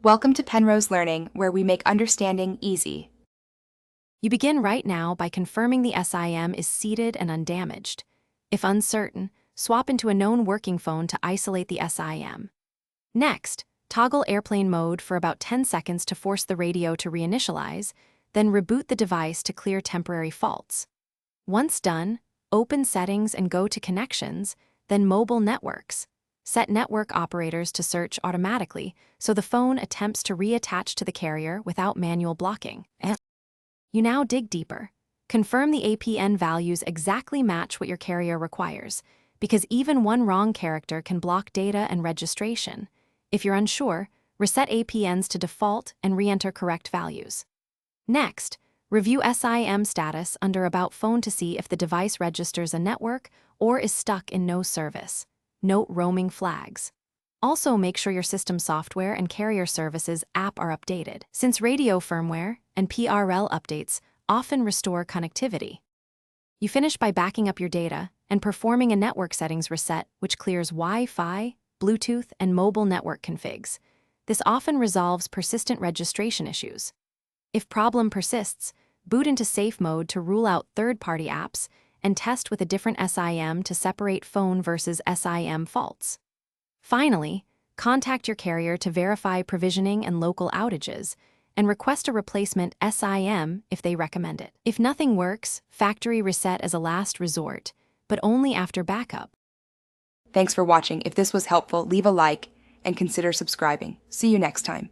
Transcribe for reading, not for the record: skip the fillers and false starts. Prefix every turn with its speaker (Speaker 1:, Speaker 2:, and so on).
Speaker 1: Welcome to Penrose Learning, where we make understanding easy.
Speaker 2: You begin right now by confirming the SIM is seated and undamaged. If uncertain, swap into a known working phone to isolate the SIM. Next, toggle airplane mode for about 10 seconds to force the radio to reinitialize, then reboot the device to clear temporary faults. Once done, open Settings and go to Connections, then Mobile Networks. Set network operators to search automatically so the phone attempts to reattach to the carrier without manual blocking. You now dig deeper. Confirm the APN values exactly match what your carrier requires, because even one wrong character can block data and registration. If you're unsure, reset APNs to default and re-enter correct values. Next, review SIM status under About Phone to see if the device registers a network or is stuck in no service. Note roaming flags. Also, make sure your system software and carrier services app are updated, since radio firmware and PRL updates often restore connectivity. You finish by backing up your data and performing a network settings reset, which clears Wi-Fi, Bluetooth, and mobile network configs. This often resolves persistent registration issues. If problem persists, boot into safe mode to rule out third-party apps and test with a different SIM to separate phone versus SIM faults. Finally, contact your carrier to verify provisioning and local outages, and request a replacement SIM if they recommend it. If nothing works, factory reset as a last resort, but only after backup.
Speaker 1: Thanks for watching. If this was helpful, leave a like and consider subscribing. See you next time.